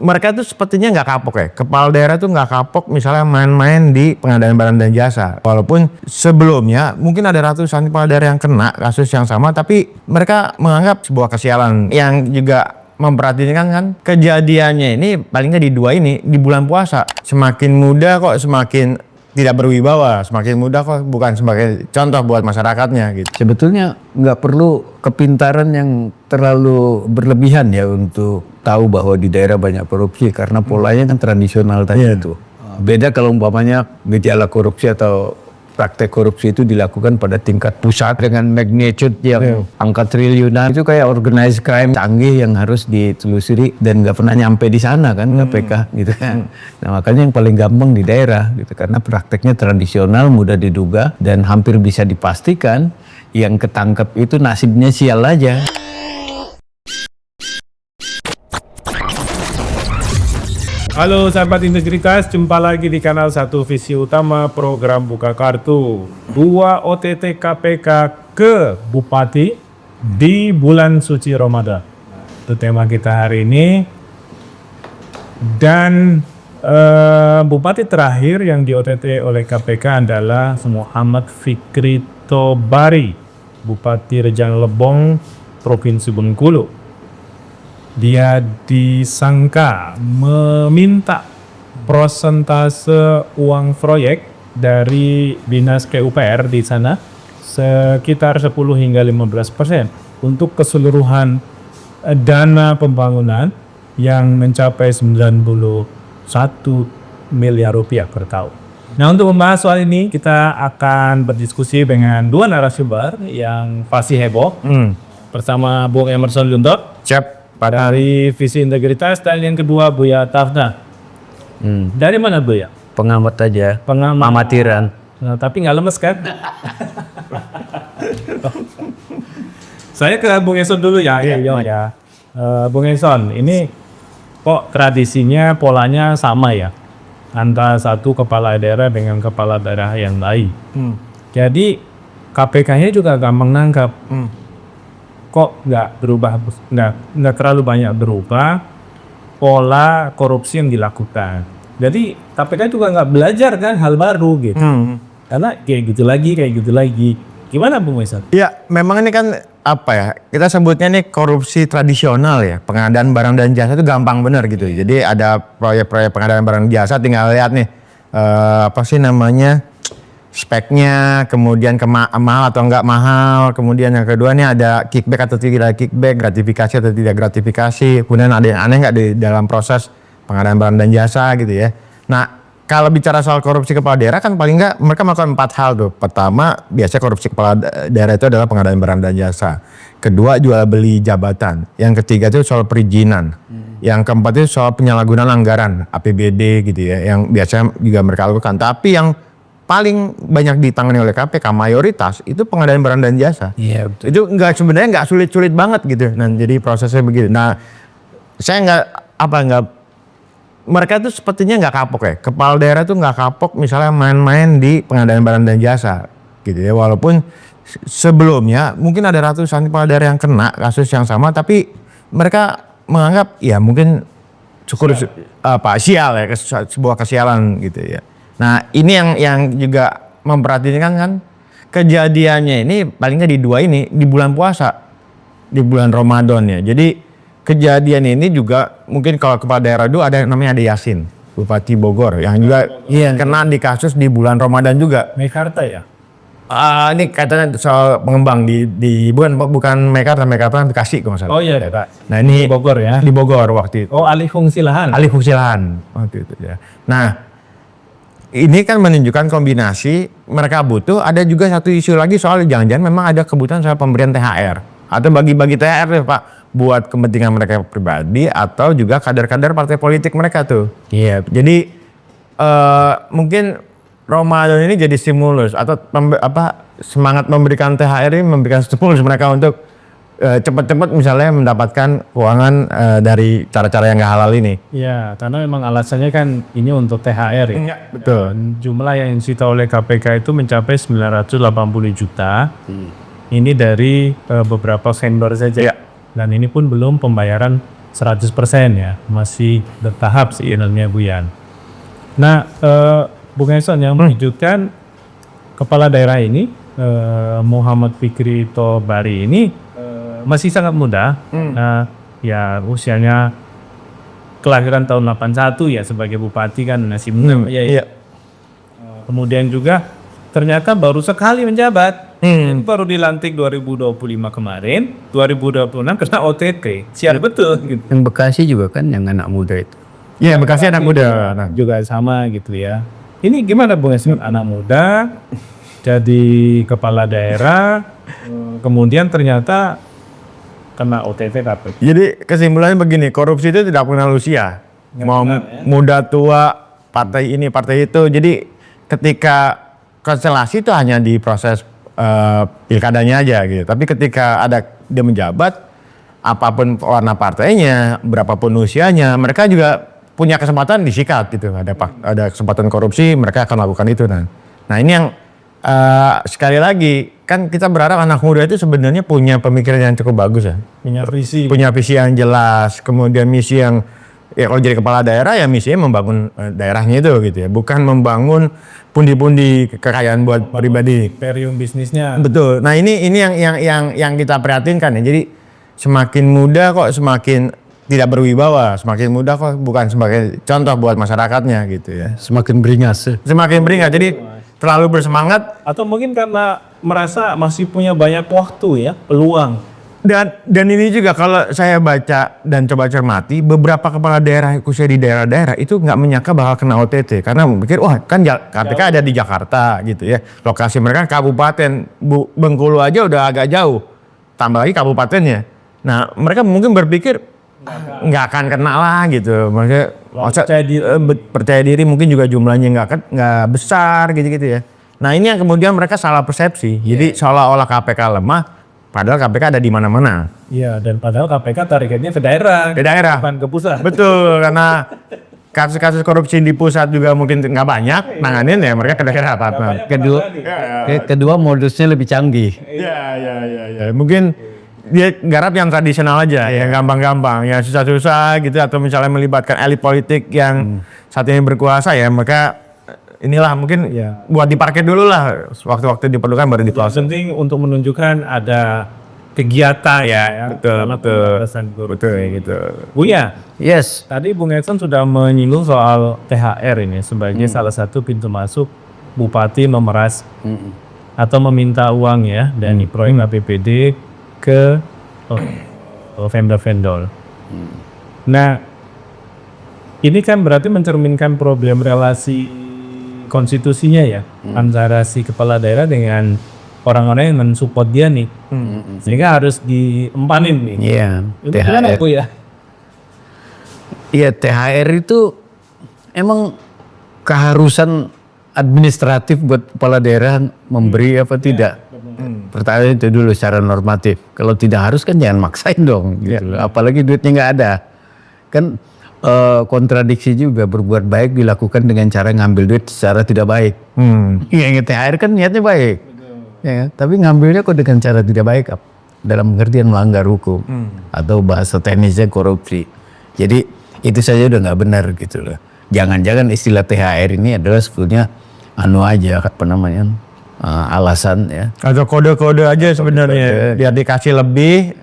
mereka tuh sepertinya nggak kapok ya. Kepala daerah tuh nggak kapok misalnya main-main di pengadaan barang dan jasa. Walaupun sebelumnya mungkin ada ratusan kepala daerah yang kena kasus yang sama, tapi mereka menganggap sebuah kesialan. Yang juga memperhatikan kan kejadiannya ini paling nggak di dua ini di bulan puasa. Semakin muda kok semakin tidak berwibawa, semakin muda kok bukan sebagai contoh buat masyarakatnya gitu. Sebetulnya nggak perlu kepintaran yang terlalu berlebihan ya untuk tahu bahwa di daerah banyak korupsi karena polanya kan tradisional tadi itu. Beda kalau umpamanya gejala korupsi atau praktek korupsi itu dilakukan pada tingkat pusat dengan magnitude yang angka triliunan, itu kayak organized crime canggih yang harus ditelusuri dan nggak pernah nyampe di sana kan KPK gitu kan. Nah makanya yang paling gampang di daerah gitu karena prakteknya tradisional, mudah diduga dan hampir bisa dipastikan yang ketangkep itu nasibnya sial aja. Halo sahabat integritas, jumpa lagi di kanal Satu Visi Utama program Buka Kartu. 2 OTT KPK ke Bupati di bulan suci Ramadan. Itu tema kita hari ini. Dan Bupati terakhir yang di OTT oleh KPK adalah Muhammad Fikri Tobari, Bupati Rejang Lebong, Provinsi Bengkulu. Dia disangka meminta prosentase uang proyek dari Dinas PUPR di sana sekitar 10 hingga 15% untuk keseluruhan dana pembangunan yang mencapai 91 miliar rupiah per tahun. Nah, untuk membahas soal ini kita akan berdiskusi dengan dua narasumber yang pasti heboh. Pertama Bung Emerson Junto. Siap. Dari Visi Integritas, dan yang kedua Buya Tafna. Dari mana Buya? Pengamat aja, Pengamat. amatiran. Nah, tapi nggak lemes kan? Saya ke Bung Eson dulu ya. Ya. Bung Eson, ini kok tradisinya polanya sama ya? Antara satu kepala daerah dengan kepala daerah yang lain. Jadi KPK-nya juga gampang nangkap. Kok nggak berubah, nggak terlalu banyak berubah pola korupsi yang dilakukan. Jadi KPK juga nggak belajar kan hal baru gitu. Karena kayak gitu lagi. Gimana Bung Eson? Ya memang ini kan apa ya, kita sebutnya nih korupsi tradisional ya. Pengadaan barang dan jasa itu gampang bener gitu. Jadi ada proyek-proyek pengadaan barang jasa, tinggal lihat nih apa sih namanya, speknya, kemudian mahal atau enggak mahal, kemudian yang kedua nih ada kickback atau tidak kickback, gratifikasi atau tidak gratifikasi, kemudian ada yang aneh nggak di dalam proses pengadaan barang dan jasa gitu ya. Nah kalau bicara soal korupsi kepala daerah kan paling nggak mereka melakukan 4 hal tuh. Pertama biasanya korupsi kepala daerah itu adalah pengadaan barang dan jasa. Kedua jual beli jabatan. Yang ketiga itu soal perizinan. Yang keempat itu soal penyalahgunaan anggaran APBD gitu ya, yang biasanya juga mereka lakukan. Tapi yang paling banyak ditangani oleh KPK mayoritas itu pengadaan barang dan jasa. Iya betul. Itu sebenarnya nggak sulit-sulit banget gitu. Nah jadi prosesnya begitu. Nah saya mereka tuh sepertinya nggak kapok ya. Kepala daerah tuh nggak kapok misalnya main-main di pengadaan barang dan jasa gitu ya. Walaupun sebelumnya mungkin ada ratusan kepala daerah yang kena kasus yang sama, tapi mereka menganggap ya mungkin sial ya, sebuah kesialan gitu ya. Nah ini yang juga memperhatikan kan kejadiannya ini paling nggak di dua ini di bulan puasa, di bulan Ramadan ya. Jadi kejadian ini juga mungkin kalau kepala daerah dulu ada namanya Ade Yasin, Bupati Bogor yang juga kena di kasus di bulan Ramadan juga. Mekarta ya? Ini katanya soal pengembang di bukan Mekarta Bekasi kalau nggak salah. Oh iya Pak. Nah ini di Bogor ya? Di Bogor waktu itu. Oh alih fungsi lahan waktu itu ya. Nah ini kan menunjukkan kombinasi mereka butuh. Ada juga satu isu lagi soal jangan-jangan memang ada kebutuhan soal pemberian THR atau bagi-bagi THR deh Pak, buat kepentingan mereka pribadi atau juga kader-kader partai politik mereka tuh. Iya. Jadi mungkin Ramadan ini jadi stimulus atau semangat memberikan THR ini memberikan stimulus mereka untuk cepat-cepat misalnya mendapatkan keuangan dari cara-cara yang nggak halal ini. Iya, karena memang alasannya kan ini untuk THR ya. Iya, betul. Dan jumlah yang disita oleh KPK itu mencapai 980 juta. Ini dari beberapa vendor saja. Iya. Dan ini pun belum pembayaran 100% ya, masih bertahap sih sebenarnya Buyan. Nah, Bung Eson yang menunjukkan kepala daerah ini, Muhammad Fikri Tobari ini masih sangat muda. Nah, ya usianya kelahiran tahun 81 ya, sebagai bupati kan masih muda. Iya. Kemudian juga ternyata baru sekali menjabat. Baru dilantik 2025 kemarin, 2026 kena OTT. Siap betul gitu. Yang Bekasi juga kan yang anak muda itu. Iya, Bekasi anak muda. Nah, Juga sama gitu ya. Ini gimana Bung Eson, anak muda jadi kepala daerah, kemudian ternyata kena OTT tapi. jadi kesimpulannya begini, korupsi itu tidak kenal usia. Mau muda tua, partai ini, partai itu. Jadi ketika konstelasi itu hanya di proses pilkadanya aja gitu. Tapi ketika ada dia menjabat, apapun warna partainya, berapapun usianya, mereka juga punya kesempatan disikat gitu. Ada kesempatan korupsi, mereka akan lakukan itu. Nah ini yang sekali lagi kan kita berharap anak muda itu sebenarnya punya pemikiran yang cukup bagus ya. Punya visi yang jelas, kemudian misi yang ya kalau jadi kepala daerah ya misinya membangun daerahnya itu gitu ya, bukan membangun pundi-pundi kekayaan buat pribadi. Imperium bisnisnya. Betul. Nah ini yang kita prihatinkan ya. Jadi semakin muda kok semakin tidak berwibawa, semakin muda kok bukan sebagai contoh buat masyarakatnya gitu ya. Semakin beringas. Semakin beringat. Jadi terlalu bersemangat. Atau mungkin karena merasa masih punya banyak waktu ya, peluang. Dan ini juga kalau saya baca dan coba cermati, beberapa kepala daerah khususnya di daerah-daerah itu nggak menyangka bakal kena OTT karena mikir wah kan KPK ada di Jakarta gitu ya, lokasi mereka kabupaten, Bengkulu aja udah agak jauh, tambah lagi kabupatennya. Nah mereka mungkin berpikir nggak akan kena lah gitu, maksudnya percaya diri mungkin juga jumlahnya nggak besar gitu ya. Nah ini yang kemudian mereka salah persepsi, jadi seolah-olah KPK lemah. Padahal KPK ada di mana-mana. Iya, dan padahal KPK targetnya ke daerah. Ke daerah. Bukan ke pusat. Betul, karena kasus-kasus korupsi di pusat juga mungkin nggak banyak nanganin ya mereka ke daerah apa. Kedua modusnya lebih canggih. Iya. Mungkin dia garap yang tradisional aja, yang gampang-gampang, yang susah-susah gitu, atau misalnya melibatkan elit politik yang saat ini berkuasa ya, maka inilah mungkin buat diparkir dulu lah, waktu-waktu diperlukan baru diproses. Penting untuk menunjukkan ada kegiatan ya. Betul gitu. Buya, Yes. tadi Bung Edson sudah menyinggung soal THR ini sebagai salah satu pintu masuk bupati memeras atau meminta uang ya dari proyek APBD ke vendor-vendor. Nah, ini kan berarti mencerminkan problem relasi konstitusinya ya antara si kepala daerah dengan orang-orang yang mensupport dia nih, sehingga harus diempanin nih. Iya. Itu gimana Bu ya? Iya, THR itu emang keharusan administratif buat kepala daerah memberi apa tidak. Pertanyaan itu dulu secara normatif. Kalau tidak harus kan jangan maksain dong gitu. Apalagi duitnya nggak ada. Kan kontradiksi juga, berbuat baik dilakukan dengan cara ngambil duit secara tidak baik. Yang THR kan niatnya baik. Ya, tapi ngambilnya kok dengan cara tidak baik dalam pengertian melanggar hukum atau bahasa teknisnya korupsi. Jadi itu saja udah nggak benar gitu loh. Jangan-jangan istilah THR ini adalah sebetulnya alasan ya. Atau kode-kode aja sebenarnya biar dikasih lebih.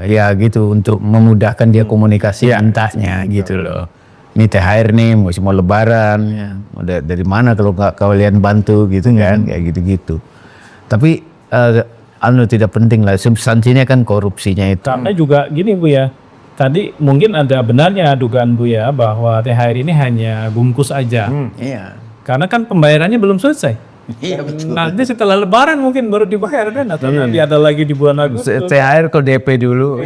Ya gitu untuk memudahkan dia komunikasi entahnya gitu loh. Ini THR nih mau lebaran ya. Dari mana kalau nggak kalian bantu gitu kan kayak gitu-gitu. Tapi tidak penting lah, substansinya kan korupsinya itu. Karena juga gini Bu ya, tadi mungkin ada benarnya dugaan Bu ya bahwa THR ini hanya bungkus aja. Iya. Karena kan pembayarannya belum selesai. Iya betul. Nanti setelah lebaran mungkin baru dibayar kan, atau nanti ada lagi di bulan Agustus. THR kalau DP dulu.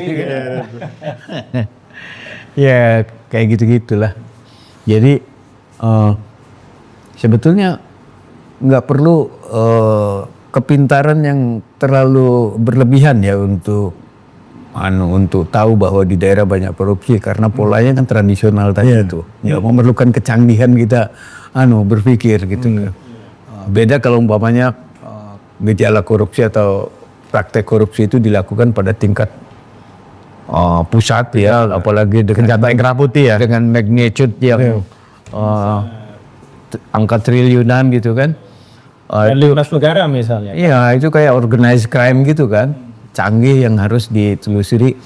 Ya kayak gitu-gitulah. Jadi sebetulnya nggak perlu kepintaran yang terlalu berlebihan ya untuk tahu bahwa di daerah banyak korupsi, karena polanya kan tradisional tadi itu. Ya memerlukan kecanggihan kita berpikir gitu. Beda kalau umpamanya gejala korupsi atau praktek korupsi itu dilakukan pada tingkat pusat ya, apalagi dengan Senjata yang kerah putih ya. dengan magnitude yang angka triliunan gitu kan. Dan 15 negara misalnya. Iya, itu kayak organized crime gitu kan, canggih yang harus ditelusuri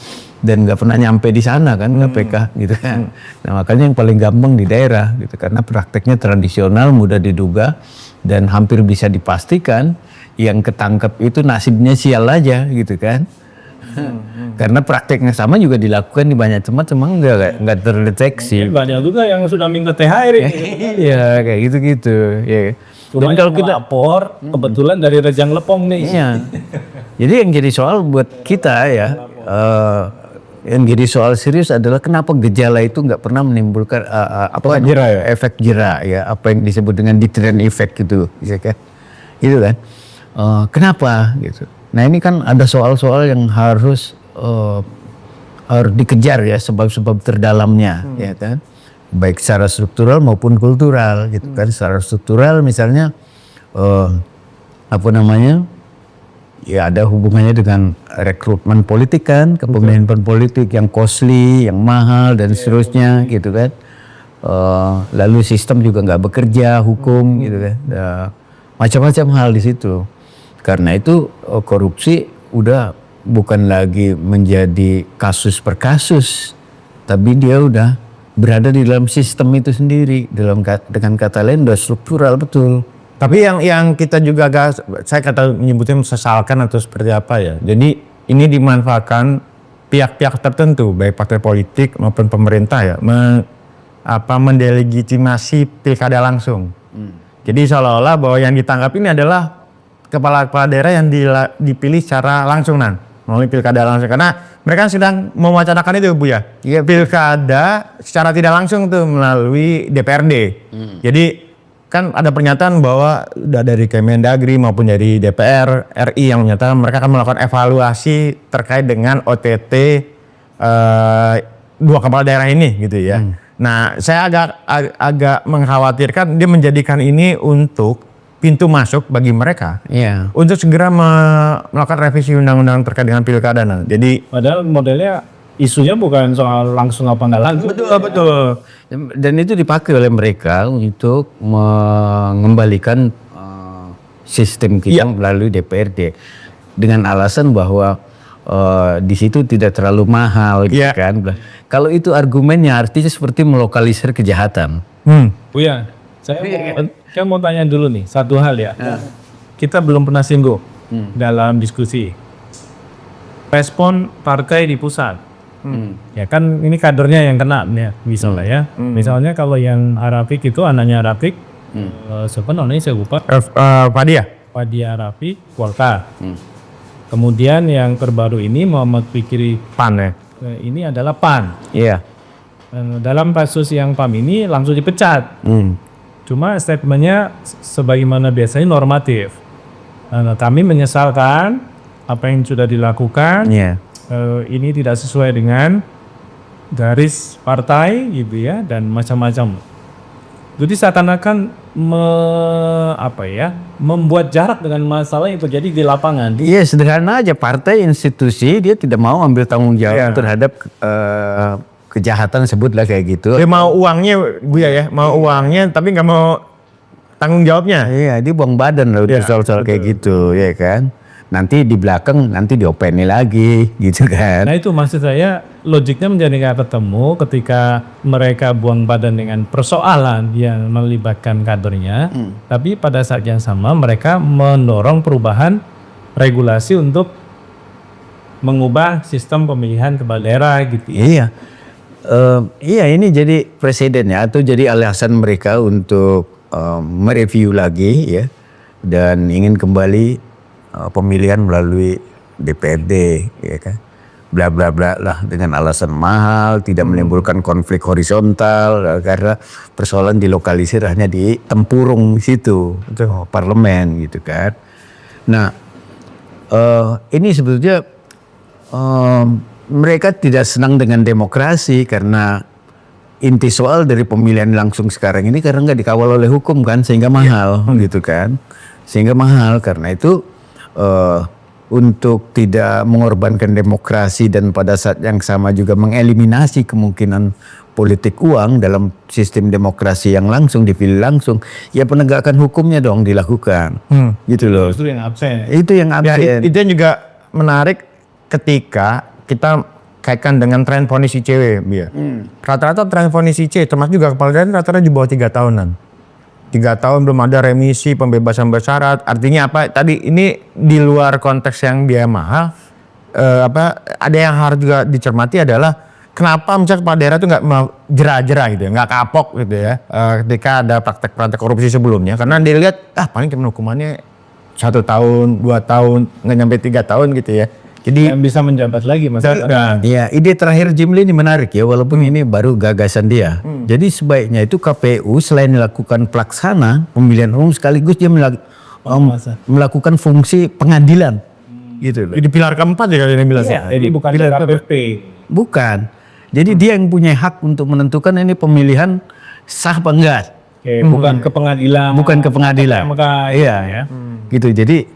dan nggak pernah nyampe di sana kan KPK gitu kan. Nah makanya yang paling gampang di daerah gitu karena prakteknya tradisional, mudah diduga dan hampir bisa dipastikan yang ketangkep itu nasibnya sial aja gitu kan. Karena prakteknya sama juga dilakukan di banyak tempat, cuma nggak terdeteksi. Banyak juga yang sudah minta THR ini. Iya kayak gitu-gitu. Ya. Cuma Dan kalau kita kita lapor, kebetulan dari Rejang Lepong nih. Iya. Jadi yang jadi soal buat kita ya, yang jadi soal serius adalah kenapa gejala itu nggak pernah menimbulkan efek jera ya, apa yang disebut dengan deterrent effect gitu, ya kan? Gitu kan? Kenapa gitu? Nah ini kan ada soal-soal yang harus dikejar ya sebab-sebab terdalamnya, ya kan? Baik secara struktural maupun kultural gitu kan. Secara struktural misalnya ya ada hubungannya dengan rekrutmen politik kan, kepemimpinan politik yang costly, yang mahal dan seterusnya gitu kan. Lalu sistem juga nggak bekerja, hukum gitu kan. Macam-macam hal di situ. Karena itu korupsi udah bukan lagi menjadi kasus per kasus, tapi dia udah berada di dalam sistem itu sendiri, dengan kata lain udah struktural betul. Tapi yang kita juga saya menyebutnya sesalkan atau seperti apa ya. Jadi ini dimanfaatkan pihak-pihak tertentu, baik partai politik maupun pemerintah ya, mendelegitimasi pilkada langsung. Jadi seolah-olah bahwa yang ditangkap ini adalah kepala-kepala daerah yang dipilih secara langsung melalui pilkada langsung, karena mereka sedang mewacanakan itu Bu ya. Pilkada secara tidak langsung tuh melalui DPRD. Jadi kan ada pernyataan bahwa dari Kemendagri maupun dari DPR RI yang menyatakan mereka akan melakukan evaluasi terkait dengan OTT dua kepala daerah ini gitu ya. Nah saya agak mengkhawatirkan dia menjadikan ini untuk pintu masuk bagi mereka untuk segera melakukan revisi undang-undang terkait dengan pilkada. Jadi padahal modelnya isunya bukan soal langsung apa enggak langsung. Betul. Dan itu dipakai oleh mereka untuk mengembalikan sistem kita melalui DPRD dengan alasan bahwa di situ tidak terlalu mahal gitu kan. Kalau itu argumennya artinya seperti melokalisir kejahatan. Buya, saya mau tanya dulu nih satu hal ya. Kita belum pernah singgung dalam diskusi respon partai di pusat. Ya kan ini kadernya yang kena ya, misalnya ya. Misalnya kalau yang Arafik itu anaknya Arafik, siapa namanya saya lupa. Padi Arafi, Golkar. Kemudian yang terbaru ini Muhammad Fikri PAN ya. Ini adalah PAN. Iya. Dalam kasus yang PAN ini langsung dipecat. Cuma statementnya sebagaimana biasanya normatif. Nah, kami menyesalkan apa yang sudah dilakukan. Ini tidak sesuai dengan garis partai gitu ya dan macam-macam. Jadi seakan-akan membuat jarak dengan masalah yang terjadi di lapangan. Iya sederhana aja, partai institusi dia tidak mau ambil tanggung jawab terhadap kejahatan sebutlah kayak gitu. Dia mau uangnya Bu ya, mau uangnya tapi nggak mau tanggung jawabnya. Iya, dia buang badan loh soal-soal kayak gitu, ya kan. Nanti di belakang nanti diopeni lagi gitu kan. Nah itu maksud saya logiknya menjadi nggak ketemu ketika mereka buang badan dengan persoalan yang melibatkan kadernya, tapi pada saat yang sama mereka mendorong perubahan regulasi untuk mengubah sistem pemilihan kepala daerah gitu. Iya. Iya ini jadi presiden ya, atau jadi alasan mereka untuk mereview lagi ya dan ingin kembali pemilihan melalui DPRD ya kan, bla bla bla lah, dengan alasan mahal, tidak menimbulkan konflik horizontal karena persoalan dilokalisir hanya di tempurung situ parlemen gitu kan. Nah ini sebetulnya mereka tidak senang dengan demokrasi karena inti soal dari pemilihan langsung sekarang ini karena nggak dikawal oleh hukum kan, sehingga mahal gitu kan, sehingga mahal. Karena itu untuk tidak mengorbankan demokrasi dan pada saat yang sama juga mengeliminasi kemungkinan politik uang dalam sistem demokrasi yang langsung dipilih langsung, ya penegakan hukumnya dong dilakukan. Gitu loh. Itu yang absen. Itu yang Ya, absen. itu yang juga menarik ketika kita kaitkan dengan tren vonis ICW, Bi, ya. Rata-rata tren vonis IC, termasuk juga kepala daerah rata-rata di bawah 3 tahunan. 3 tahun belum ada remisi, pembebasan bersyarat. Artinya apa? Tadi ini di luar konteks yang dia mahal, ada yang harus juga dicermati adalah kenapa misalnya kepala daerah itu nggak jerah-jerah gitu ya, nggak kapok gitu ya, ketika ada praktek-praktek korupsi sebelumnya, karena dia lihat paling cuma hukumannya 1 tahun, 2 tahun, nggak nyampe 3 tahun gitu ya. Jadi Yang bisa menjabat lagi Mas. Ya, ide terakhir Jimli ini menarik ya, walaupun ini baru gagasan dia. Jadi sebaiknya itu KPU selain melakukan pelaksana pemilihan umum sekaligus dia melakukan fungsi pengadilan. Gitu loh. di pilar keempat ya kalau ini bilang. Jadi bukan KPP. Bukan. Jadi dia yang punya hak untuk menentukan ini pemilihan sah apa enggak. Oke, bukan ke pengadilan. Bukan ke pengadilan. Iya ya. Gitu. Jadi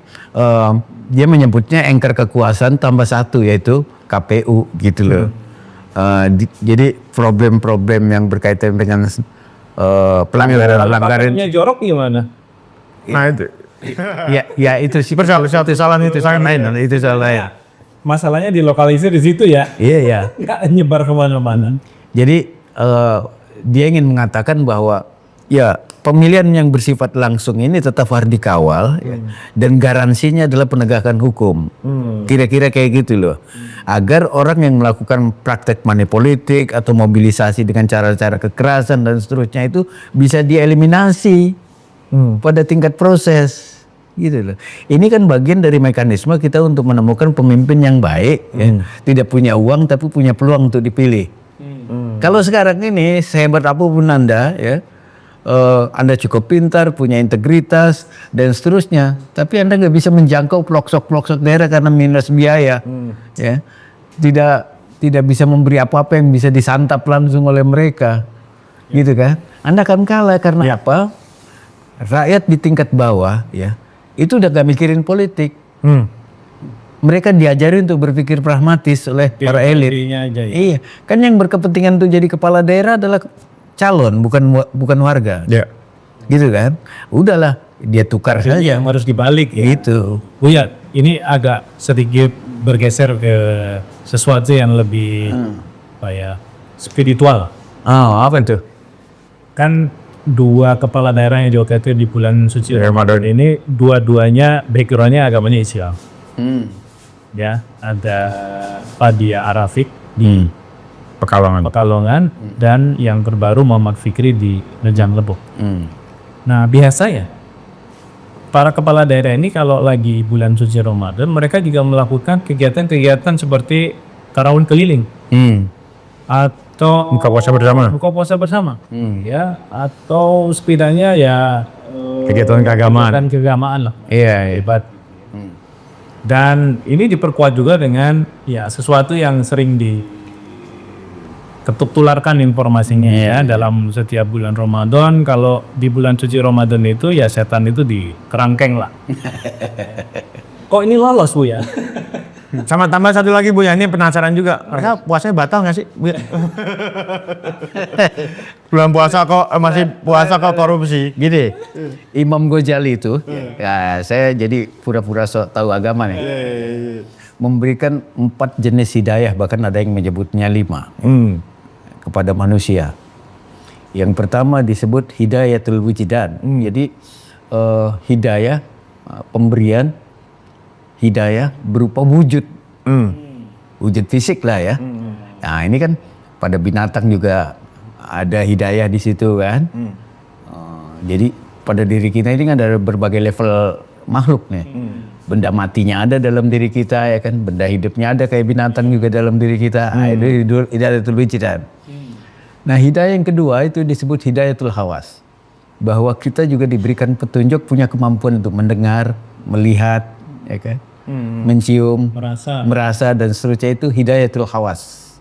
dia menyebutnya anchor kekuasaan tambah 1 yaitu KPU gitu loh. Jadi problem-problem yang berkaitan dengan pelanggaran Paketnya jorok gimana? Nah itu. ya itu sih Kesalahan itu sangat lain. itu salah ya. Masalahnya dilokalisir di situ ya. Iya ya. Nggak nyebar kemana-mana. Jadi dia ingin mengatakan bahwa ya pemilihan yang bersifat langsung ini tetap harus dikawal ya, dan garansinya adalah penegakan hukum. Kira-kira kayak gitu loh. Agar orang yang melakukan praktek money politik atau mobilisasi dengan cara-cara kekerasan dan seterusnya itu bisa dieliminasi pada tingkat proses. Gitu loh. Ini kan bagian dari mekanisme kita untuk menemukan pemimpin yang baik, ya, tidak punya uang tapi punya peluang untuk dipilih. Kalau sekarang ini sehebat apapun Anda, ya, Anda cukup pintar, punya integritas dan seterusnya, tapi Anda nggak bisa menjangkau pelosok-pelosok daerah karena minus biaya, ya, tidak bisa memberi apa-apa yang bisa disantap langsung oleh mereka, gitu kan? Anda akan kalah karena apa? Rakyat di tingkat bawah, ya, itu udah gak mikirin politik. Mereka diajari untuk berpikir pragmatis oleh para elit. Iya, kan yang berkepentingan untuk jadi kepala daerah adalah calon, bukan warga. Ya. Gitu kan? Udahlah, dia tukar saja. Yang harus dibalik ya. Itu. Buya, ini agak sedikit bergeser ke sesuatu yang lebih apa ya, spiritual. Oh, apa itu? Kan 2 kepala daerah yang joget di bulan suci Ramadan ini dua-duanya backgroundnya agamanya Islam. Ya, ada Fadia Arafik di Pekalongan dan yang terbaru Muhammad Fikri di Rejang Lebok. Nah, biasanya para kepala daerah ini kalau lagi bulan suci Ramadan mereka juga melakukan kegiatan-kegiatan seperti tarawih keliling atau Buka puasa bersama. Ya, atau setidaknya ya Kegiatan keagamaan. keagamaan lah. Iya. Hebat. Dan ini diperkuat juga dengan ya sesuatu yang sering tularkan informasinya ya dalam setiap bulan Ramadan. Kalau di bulan suci Ramadan itu ya setan itu dikerangkeng lah. Kok ini lolos Bu ya? Sama tambah satu lagi Bu ya, ini penasaran juga. Mereka puasanya batal nggak sih? Bu? Bulan puasa kok masih puasa kok korupsi, gitu. Imam Ghazali itu, ya saya jadi pura-pura sok tahu agama nih. Memberikan 4 jenis hidayah, bahkan ada yang menyebutnya 5 kepada manusia. Yang pertama disebut hidayatul wujudan. Jadi hidayah pemberian hidayah berupa wujud, wujud fisik lah ya. Nah ini kan pada binatang juga ada hidayah di situ kan. Jadi pada diri kita ini kan ada berbagai level makhluk nih. Benda matinya ada dalam diri kita ya kan, benda hidupnya ada kayak binatang juga dalam diri kita. Itu hidayatul wujudan. Nah hidayah yang kedua itu disebut hidayatul hawas, bahwa kita juga diberikan petunjuk, punya kemampuan untuk mendengar, melihat, ya kan, mencium, merasa dan seterusnya, itu hidayatul hawas,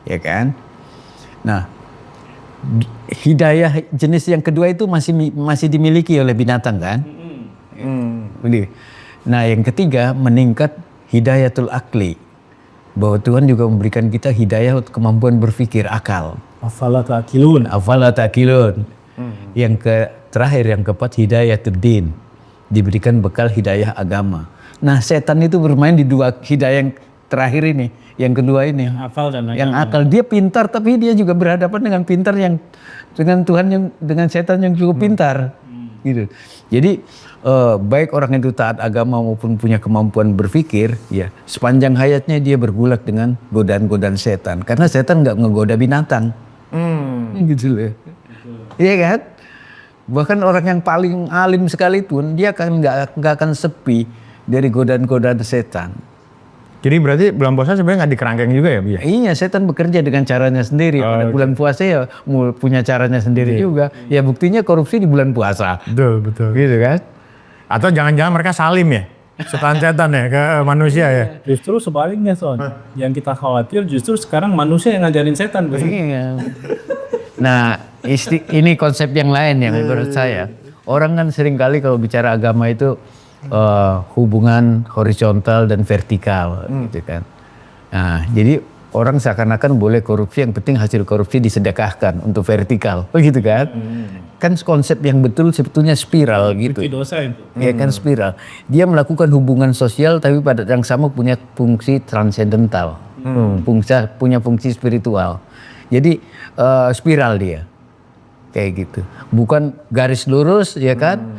ya kan. Nah hidayah jenis yang kedua itu masih dimiliki oleh binatang kan. Nah yang ketiga meningkat hidayatul akli. Bahwa Tuhan juga memberikan kita hidayah kemampuan berpikir akal. Afala ta'qilun. Afala ta'qilun. Yang terakhir yang keempat hidayatul din. Diberikan bekal hidayah agama. Nah, setan itu bermain di dua hidayah yang terakhir ini, yang kedua ini. Hafal dan Yang akal dia pintar tapi dia juga berhadapan dengan pintar yang dengan Tuhan yang dengan setan yang cukup pintar. Gitu. Jadi baik orang itu taat agama maupun punya kemampuan berpikir, ya sepanjang hayatnya dia bergulat dengan godaan-godaan setan. Karena setan nggak ngegoda binatang, gitu loh. Iya kan? Bahkan orang yang paling alim sekalipun dia kan nggak akan sepi dari godaan-godaan setan. Jadi berarti bulan puasa sebenarnya nggak dikerangkeng juga ya, Bu ya? Iya, setan bekerja dengan caranya sendiri. Pada bulan puasa ya punya caranya sendiri juga. Ya buktinya korupsi di bulan puasa. Betul. Gitu kan? Atau jangan-jangan mereka salim ya? Setan-setan ya ke manusia ya? Justru sebaliknya Son. Yang kita khawatir justru sekarang manusia yang ngajarin setan. Iya. Nah, ini konsep yang lain yang menurut saya. Orang kan seringkali kalau bicara agama itu hubungan horizontal dan vertikal, gitu kan. Nah, jadi orang seakan-akan boleh korupsi, yang penting hasil korupsi disedekahkan untuk vertikal, begitu kan? Kan konsep yang betul sebetulnya spiral gitu. Itu dosa itu. Ya kan spiral. Dia melakukan hubungan sosial tapi pada yang sama punya fungsi transendental, punya fungsi spiritual. Jadi spiral dia, kayak gitu. Bukan garis lurus, ya kan?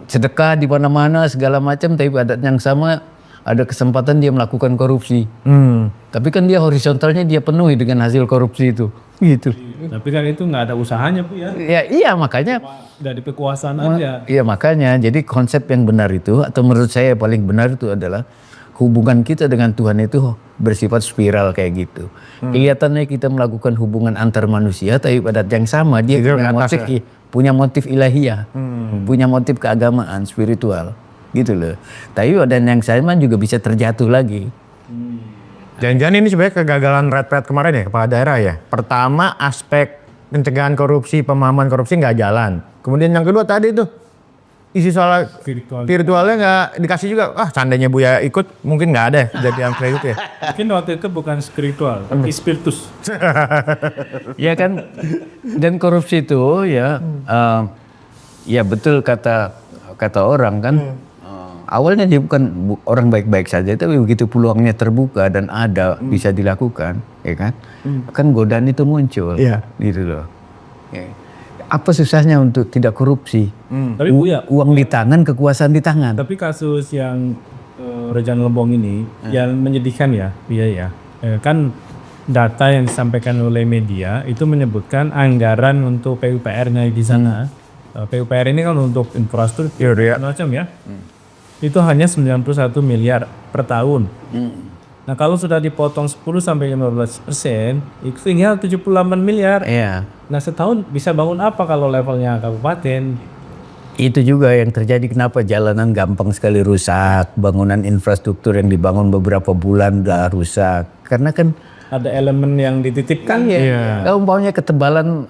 Sedekah di mana-mana segala macam, tapi pada yang sama ada kesempatan dia melakukan korupsi. Tapi kan dia horizontalnya dia penuhi dengan hasil korupsi itu, gitu. Tapi kan itu nggak ada usahanya Bu ya. Ya iya makanya. Dari kekuasaan aja. Iya makanya, jadi konsep yang benar itu, atau menurut saya paling benar itu adalah hubungan kita dengan Tuhan itu bersifat spiral kayak gitu. Kelihatannya kita melakukan hubungan antar manusia, tapi pada yang sama dia punya motif ilahiyah, punya motif keagamaan, spiritual, gitu loh. Tapi pada yang sama juga bisa terjatuh lagi. Jangan-jangan ini sebenarnya kegagalan Red kemarin ya, kepala daerah ya. Pertama aspek pencegahan korupsi, pemahaman korupsi nggak jalan. Kemudian yang kedua tadi tuh isi soal virtualnya nggak dikasih juga. Seandainya Buya ikut mungkin nggak ada kejadian kayak gitu ya. Mungkin waktu itu bukan spiritual, tapi spiritus. Ya kan, dan korupsi itu ya, ya betul kata orang kan. Awalnya dia bukan orang baik-baik saja, tapi begitu peluangnya terbuka dan ada bisa dilakukan, ya kan? Kan godaan itu muncul, gitu loh. Ya. Apa susahnya untuk tidak korupsi? Tapi Bu ya, uang di tangan, kekuasaan di tangan. tapi kasus yang Rejang Lembong ini yang menyedihkan ya, iya ya. Kan data yang disampaikan oleh media itu menyebutkan anggaran untuk PUPR-nya di sana. PUPR ini kan untuk infrastruktur macam ya. Itu hanya 91 miliar per tahun. Nah kalau sudah dipotong 10-15%, itu tinggal 78 miliar. Iya. Nah setahun bisa bangun apa kalau levelnya kabupaten? Itu juga yang terjadi kenapa jalanan gampang sekali rusak, bangunan infrastruktur yang dibangun beberapa bulan udah rusak. Karena kan Ada elemen yang dititipkan. kalau umpamanya ketebalan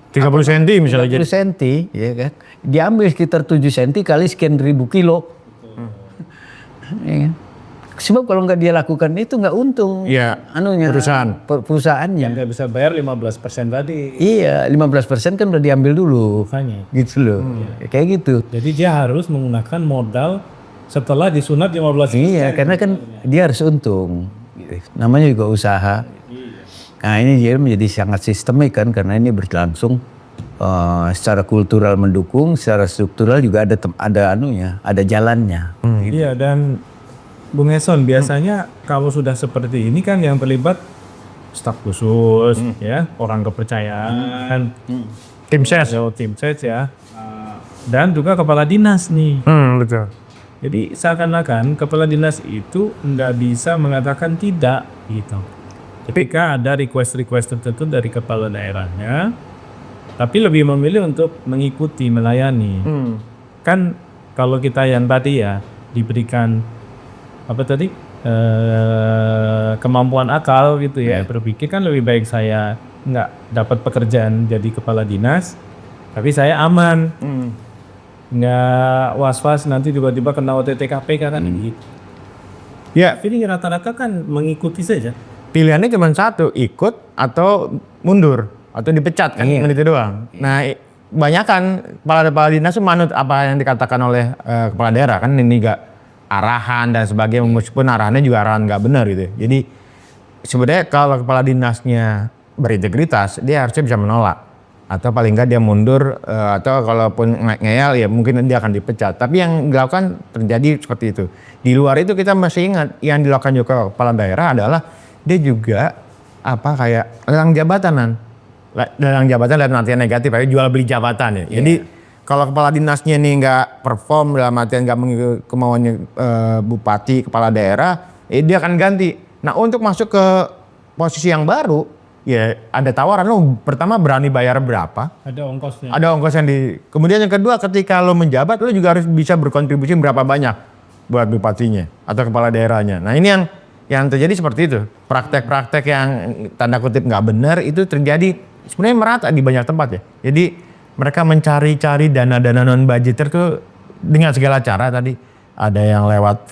30 cm misalnya 30 cm, ya kan? Diambil sekitar 7 cm kali sekian ribu kilo. Ya kan? Sebab kalau nggak dia lakukan itu nggak untung. Iya, Anunya perusahaannya. Yang nggak bisa bayar 15% tadi. Iya, 15% kan udah diambil dulu. Makanya. Gitu loh. Kayak gitu. Jadi dia harus menggunakan modal setelah disunat 15%. Iya, karena kan dia harus untung. Namanya juga usaha. Nah ini dia menjadi sangat sistemik kan, karena ini berlangsung secara kultural mendukung, secara struktural juga ada jalannya. Iya, dan Bung Eson biasanya kalau sudah seperti ini kan yang terlibat staf khusus, ya, orang kepercayaan, tim ses. tim ses ya, dan juga kepala dinas nih. Betul. Jadi seakan-akan kepala dinas itu nggak bisa mengatakan tidak gitu. Ketika ada request tertentu dari kepala daerahnya, tapi lebih memilih untuk mengikuti, melayani. Kan kalau kita yang tadi ya diberikan apa tadi kemampuan akal gitu ya, berpikir kan lebih baik saya nggak dapat pekerjaan jadi kepala dinas, tapi saya aman. nggak was-was nanti tiba-tiba kena OTT KPK kan gitu. Ya, Tapi ini rata-rata kan mengikuti saja. pilihannya cuma satu, ikut atau mundur atau dipecat kan, cuma itu doang. Nah, kebanyakan kepala dinas tuh manut apa yang dikatakan oleh kepala daerah kan, ini gak arahan dan sebagainya, meskipun arahannya juga arahan nggak benar gitu. Jadi sebenarnya kalau kepala dinasnya berintegritas, dia harusnya bisa menolak atau paling nggak dia mundur, atau kalaupun ngeyel ya mungkin dia akan dipecat. Tapi yang dilakukan terjadi seperti itu. Di luar itu kita masih ingat yang dilakukan juga kepala daerah adalah dia juga kayak lelang jabatanan. Lelang jabatan dalam artian negatif, kayak jual beli jabatan ya. Jadi kalau kepala dinasnya ini nggak perform dalam artian nggak mengikuti kemauannya bupati, kepala daerah, dia akan ganti. Nah untuk masuk ke posisi yang baru, ya ada tawaran lo pertama berani bayar berapa? Ada ongkosnya. Ada ongkos yang kemudian yang kedua ketika lo menjabat lo juga harus bisa berkontribusi berapa banyak buat bupatinya atau kepala daerahnya. Nah ini yang terjadi seperti itu. Praktek-praktek yang tanda kutip nggak benar itu terjadi sebenarnya merata di banyak tempat ya. Jadi mereka mencari-cari dana-dana non budgeter tuh dengan segala cara tadi. Ada yang lewat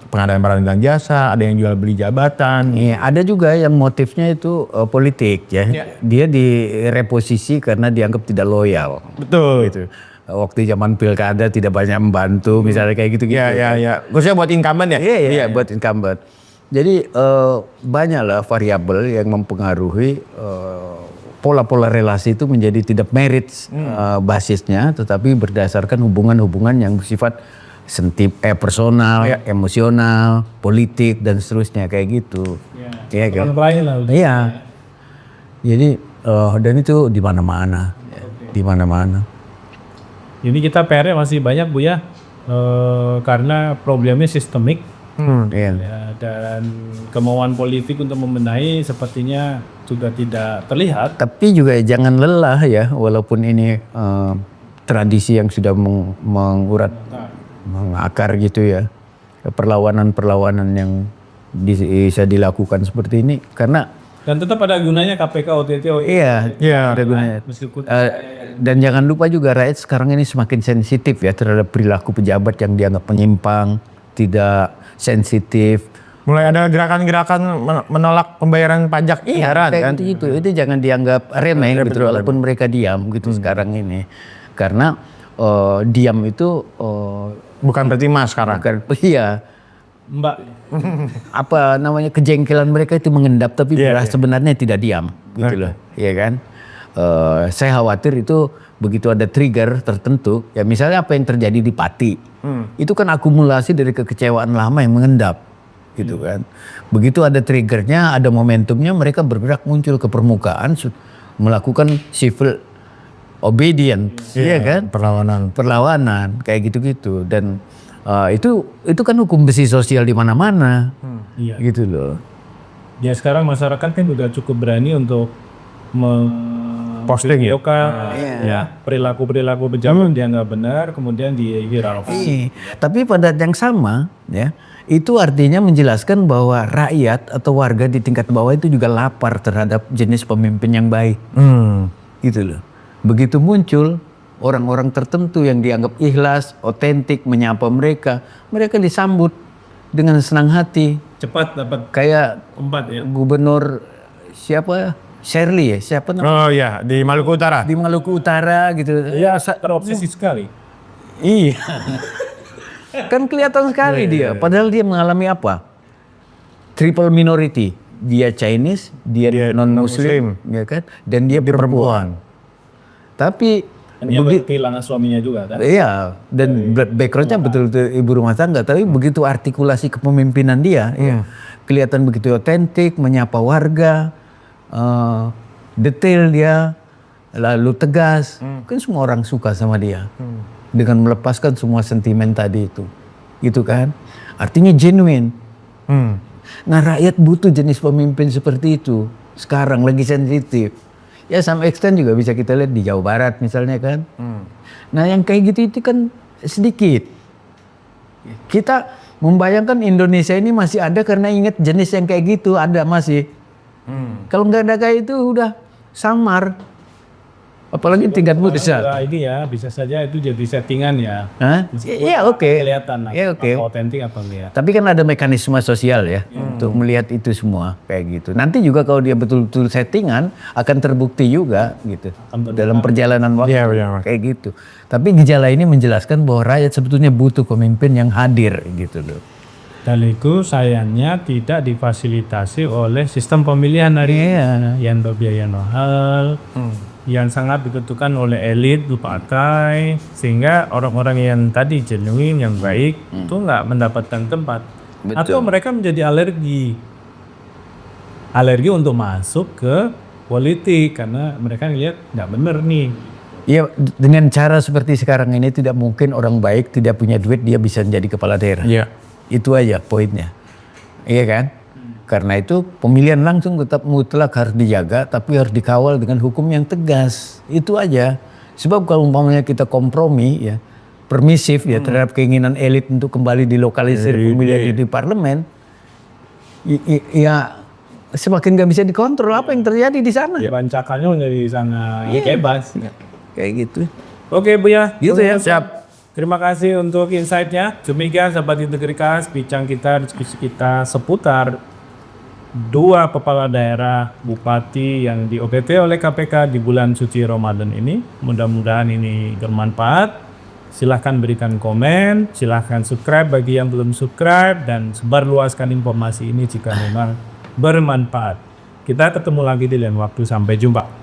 pengadaan barang dan jasa, ada yang jual beli jabatan. Iya, ada juga yang motifnya itu politik ya. Dia direposisi karena dianggap tidak loyal. Betul. Gitu. Waktu zaman pilkada tidak banyak membantu, misalnya kayak gitu-gitu. Iya. Khususnya buat incumbent ya? Iya, buat incumbent. Jadi banyaklah variabel yang mempengaruhi pola-pola relasi itu menjadi tidak merit basisnya, tetapi berdasarkan hubungan-hubungan yang bersifat personal, emosional, politik dan seterusnya kayak gitu. Iya kan? Iya. Jadi dan itu di mana-mana, di mana-mana. Ini kita PR-nya masih banyak Bu ya, karena problemnya sistemik. Iya. Ya, dan kemauan politik untuk membenahi sepertinya sudah tidak terlihat. Tapi juga jangan lelah ya, walaupun ini tradisi yang sudah mengurat, mengakar gitu ya. Perlawanan-perlawanan yang bisa dilakukan seperti ini karena Dan tetap ada gunanya KPK, OTT, iya ada gunanya. meskipun Dan jangan lupa juga rakyat sekarang ini semakin sensitif ya terhadap perilaku pejabat yang dianggap menyimpang, tidak sensitif. Mulai ada gerakan-gerakan menolak pembayaran pajak iuran kan. Itu jangan dianggap remeh gitu walaupun mereka diam gitu sekarang ini. Karena diam itu Bukan berarti mas sekarang. iya. Mbak, Apa namanya kejengkelan mereka itu mengendap tapi sebenarnya tidak diam gitu loh. Iya kan? Saya khawatir itu begitu ada trigger tertentu, ya misalnya apa yang terjadi di Pati, itu kan akumulasi dari kekecewaan lama yang mengendap, gitu kan. Begitu ada triggernya, ada momentumnya, mereka bergerak muncul ke permukaan, melakukan civil obedience, iya kan? Perlawanan, kayak gitu-gitu. Dan itu kan hukum besi sosial di mana-mana, iya. gitu loh. Ya sekarang masyarakat kan udah cukup berani untuk Posting ya? ya perilaku pejabat dia nggak benar, kemudian dihirarki. Tapi pada yang sama, ya itu artinya menjelaskan bahwa rakyat atau warga di tingkat bawah itu juga lapar terhadap jenis pemimpin yang baik, gitu loh. Begitu muncul orang-orang tertentu yang dianggap ikhlas, otentik, menyapa mereka disambut dengan senang hati. Cepat dapat Kayak empat ya. gubernur siapa? Shirley ya? Siapa namanya? Oh iya, di Maluku Utara. Di Maluku Utara gitu. Ya terobsesi sekali. Iya. Kan kelihatan sekali dia. Padahal dia mengalami apa? Triple minority. Dia Chinese, dia non-Muslim, ya kan? Dan dia perempuan. Tapi Dia kehilangan suaminya juga kan. iya, dan backgroundnya betul-betul ibu rumah tangga. Tapi begitu artikulasi kepemimpinan dia, kelihatan begitu otentik, menyapa warga, detail dia, lalu tegas. Kan semua orang suka sama dia. Dengan melepaskan semua sentimen tadi itu. Gitu kan? Artinya genuine. Nah rakyat butuh jenis pemimpin seperti itu. Sekarang lagi sensitif. Ya some extent juga bisa kita lihat di Jawa Barat misalnya kan. Nah yang kayak gitu itu kan sedikit. Kita membayangkan Indonesia ini masih ada karena ingat jenis yang kayak gitu ada masih. Kalau nggak ada kayak itu udah samar. Apalagi tingkatmu besar. Ini ya bisa saja itu jadi settingan ya. Hah? Iya oke. Kelihatan Iya oke. apa otentik apa enggak. Tapi kan ada mekanisme sosial ya untuk melihat itu semua kayak gitu. Nanti juga kalau dia betul-betul settingan akan terbukti juga gitu dalam perjalanan waktu Iya, benar. kayak gitu. Tapi gejala ini menjelaskan bahwa rakyat sebetulnya butuh pemimpin yang hadir gitu loh. Dan itu sayangnya tidak difasilitasi oleh sistem pemilihan hari ini. Iya. Yang berbiaya mahal, yang sangat ditentukan oleh elit di partai, sehingga orang-orang yang tadi genuine, yang baik, itu nggak mendapatkan tempat. Betul. Atau mereka menjadi alergi untuk masuk ke politik, karena mereka lihat nggak bener nih. Ya dengan cara seperti sekarang ini tidak mungkin orang baik tidak punya duit dia bisa menjadi kepala daerah. Iya. Itu aja poinnya. Iya kan? Karena itu pemilihan langsung tetap mutlak harus dijaga tapi harus dikawal dengan hukum yang tegas. Itu aja. Sebab kalau umpamanya kita kompromi ya, permisif ya terhadap keinginan elit untuk kembali dilokalisir pemilihan di parlemen, ya semakin gak bisa dikontrol apa yang terjadi di sana. Bancakannya menjadi sangat bebas. Kayak gitu. Oke Buya, Gitu ya. Siap. Terima kasih untuk insight-nya. Demikian sahabat Integritas, bincang kita, diskusi kita seputar 2 kepala daerah bupati yang di OPT oleh KPK di bulan suci Ramadan ini. Mudah-mudahan ini bermanfaat. Silahkan berikan komen, silahkan subscribe bagi yang belum subscribe, dan sebarluaskan informasi ini jika memang bermanfaat. Kita ketemu lagi di lain waktu, sampai jumpa.